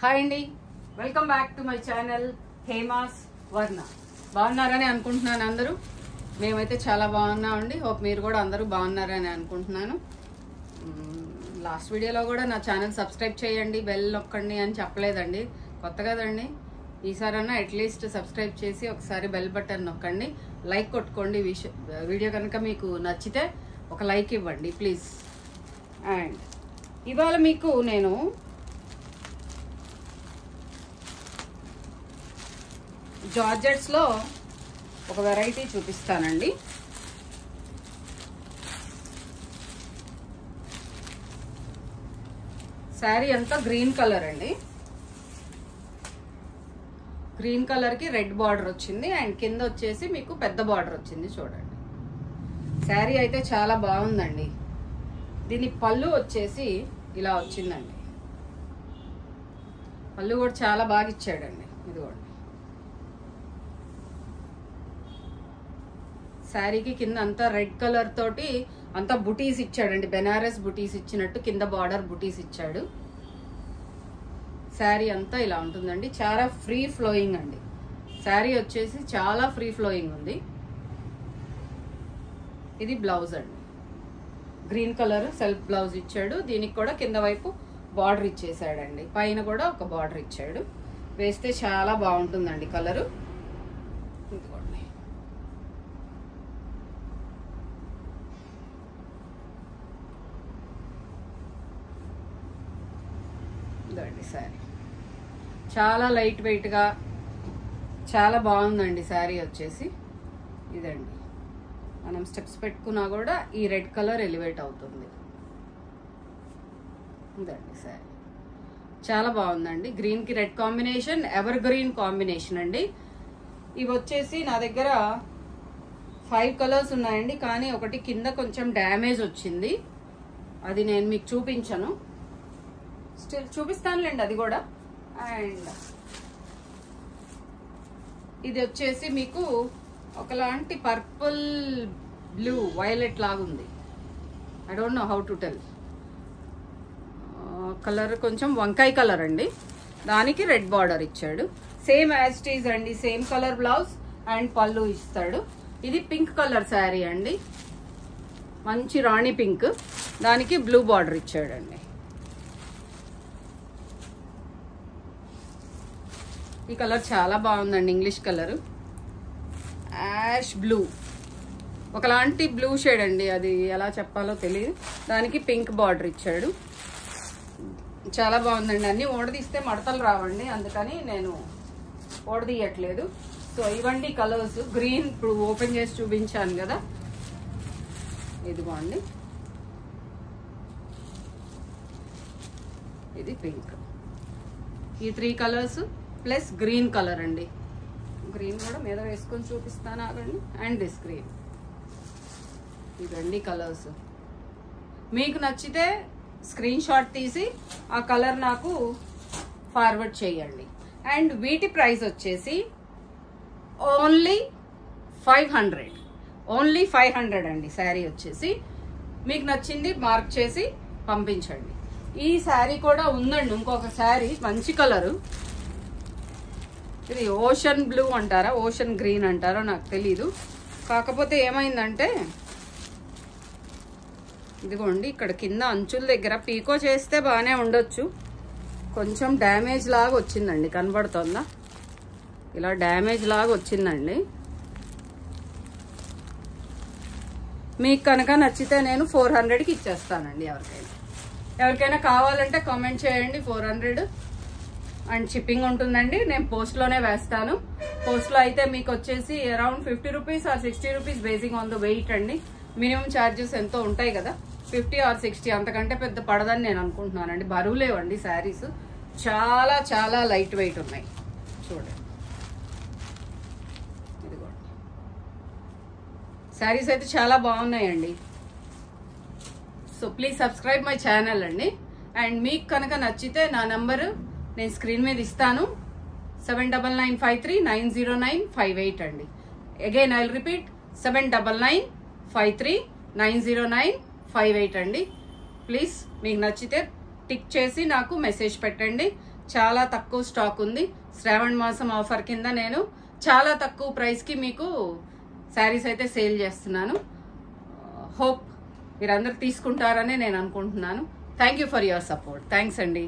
Hi అండి, welcome back to my channel Hema's వర్ణ. బాగున్నారని అనుకుంటున్నాను అందరూ. మేమైతే చాలా బాగున్నామండి. హోప్ మీరు కూడా అందరూ బాగున్నారని అనుకుంటున్నాను. లాస్ట్ వీడియోలో కూడా నా ఛానల్ సబ్స్క్రైబ్ చేయండి, బెల్ నొక్కండి అని చెప్పలేదండి. కొత్త కదండి, ఈసారన్నా అట్లీస్ట్ సబ్స్క్రైబ్ చేసి ఒకసారి బెల్ బటన్ నొక్కండి, లైక్ కొట్టుకోండి. వీడియో కనుక మీకు నచ్చితే ఒక లైక్ ఇవ్వండి ప్లీజ్. అండ్ ఇవాళ మీకు నేను జార్జెట్స్లో ఒక వెరైటీ చూపిస్తానండి. శారీ అంతా గ్రీన్ కలర్ అండి. గ్రీన్ కలర్కి రెడ్ బార్డర్ వచ్చింది అండ్ కింద వచ్చేసి మీకు పెద్ద బార్డర్ వచ్చింది. చూడండి, శారీ అయితే చాలా బాగుందండి. దీని పళ్ళు వచ్చేసి ఇలా వచ్చిందండి. పళ్ళు కూడా చాలా బాగా ఇచ్చాడండి. ఇదిగోండి, శారీకి కింద అంతా రెడ్ కలర్ తోటి అంతా బుటీస్ ఇచ్చాడండి. బెనారస్ బుటీస్ ఇచ్చినట్టు కింద బార్డర్ బుటీస్ ఇచ్చాడు. శారీ అంతా ఇలా ఉంటుందండి. చాలా ఫ్రీ ఫ్లోయింగ్ అండి. శారీ వచ్చేసి చాలా ఫ్రీ ఫ్లోయింగ్ ఉంది. ఇది బ్లౌజ్ అండి. గ్రీన్ కలర్ సెల్ఫ్ బ్లౌజ్ ఇచ్చాడు. దీనికి కూడా కింద వైపు బార్డర్ ఇచ్చేసాడండి. పైన కూడా ఒక బార్డర్ ఇచ్చాడు. వేస్తే చాలా బాగుంటుందండి కలరు. ఇదిగోండి, ఇదండి శారీ. చాలా లైట్ వెయిట్గా చాలా బాగుందండి శారీ వచ్చేసి. ఇదండి, మనం స్టెప్స్ పెట్టుకున్నా కూడా ఈ రెడ్ కలర్ ఎలివేట్ అవుతుంది. ఇదండి శారీ, చాలా బాగుందండి. గ్రీన్కి red combination, ever green combination అండి. ఇవి వచ్చేసి నా దగ్గర 5 కలర్స్ ఉన్నాయండి, కానీ ఒకటి కింద కొంచెం డ్యామేజ్ వచ్చింది. అది నేను మీకు చూపించను, స్టిల్ చూపిస్తానులేండి అది కూడా. అండ్ ఇది వచ్చేసి మీకు ఒకలాంటి పర్పుల్ బ్లూ వైలెట్ లాగుంది. I don't know how to tell. Colour కొంచెం వంకాయ కలర్ అండి. దానికి రెడ్ బార్డర్ ఇచ్చాడు. సేమ్ యాజ్ ఇట్ ఈజ్ అండి. సేమ్ కలర్ బ్లౌజ్ అండ్ పళ్ళు ఇస్తాడు. ఇది పింక్ కలర్ శారీ అండి, మంచి రాణి పింక్. దానికి బ్లూ బార్డర్ ఇచ్చాడండి. ఈ కలర్ చాలా బాగుందండి. ఇంగ్లీష్ కలర్ యాష్ బ్లూ, ఒకలాంటి బ్లూ షేడ్ అండి. అది ఎలా చెప్పాలో తెలియదు. దానికి పింక్ బార్డర్ ఇచ్చాడు. చాలా బాగుందండి. అన్ని ఓడదీస్తే మడతలు రావండి, అందుకని నేను ఓడదీయట్లేదు. సో ఇవండి కలర్స్. గ్రీన్ ఇప్పుడు ఓపెన్ చేసి చూపించాను కదా, ఇదిగోండి. ఇది పింక్. ఈ 3 కలర్స్ ప్లస్ గ్రీన్ కలర్ అండి. గ్రీన్ కూడా మీద వేసుకొని చూపిస్తాను ఆగండి. And this green. ఇదండి కలర్స్. మీకు నచ్చితే స్క్రీన్ షాట్ తీసి ఆ కలర్ నాకు ఫార్వర్డ్ చేయండి. అండ్ వీటి ప్రైస్ వచ్చేసి ఓన్లీ 500. ఓన్లీ 500 అండి. శారీ వచ్చేసి మీకు నచ్చింది మార్క్ చేసి పంపించండి. ఈ శారీ కూడా ఉందండి, ఇంకొక శారీ మంచి కలరు. ఇది ఓషన్ బ్లూ అంటారా, ఓషన్ గ్రీన్ అంటారా నాకు తెలీదు. కాకపోతే ఏమైందంటే ఇదిగోండి, ఇక్కడ కింద అంచుల దగ్గర పీకో చేస్తే బాగానే ఉండొచ్చు, కొంచెం డ్యామేజ్ లాగా వచ్చిందండి. కనబడుతుందా? ఇలా డ్యామేజ్ లాగా వచ్చిందండి. మీకు కనుక నచ్చితే నేను 400కి ఇచ్చేస్తానండి. ఎవరికైనా కావాలంటే కామెంట్ చేయండి. 400 అండ్ షిప్పింగ్ ఉంటుందండి. నేను పోస్ట్లోనే వేస్తాను. పోస్ట్లో అయితే మీకు వచ్చేసి around 50 rupees or 60 rupees basing on the weight అండి. మినిమం ఛార్జెస్ ఎంతో ఉంటాయి కదా, 50 ఆర్ 60, అంతకంటే పెద్ద పడదని నేను అనుకుంటున్నానండి. బరువు లేవండి శారీస్, చాలా చాలా లైట్ వెయిట్ ఉన్నాయి. చూడండి, ఇదిగోండి. శారీస్ అయితే చాలా బాగున్నాయండి. So please subscribe my channel అండి. అండ్ మీకు కనుక నచ్చితే నా నంబరు నేను స్క్రీన్ మీద ఇస్తాను. 7995390958 అండి. అగైన్ ఐ విల్ రిపీట్, 7995390958 అండి. ప్లీజ్ మీకు నచ్చితే టిక్ చేసి నాకు మెసేజ్ పెట్టండి. చాలా తక్కువ స్టాక్ ఉంది. శ్రావణ మాసం ఆఫర్ కింద నేను చాలా తక్కువ ప్రైస్కి మీకు శారీస్ అయితే సేల్ చేస్తున్నాను. హోప్ మీరందరూ తీసుకుంటారని నేను అనుకుంటున్నాను. Thank you for your support. Thanks అండి.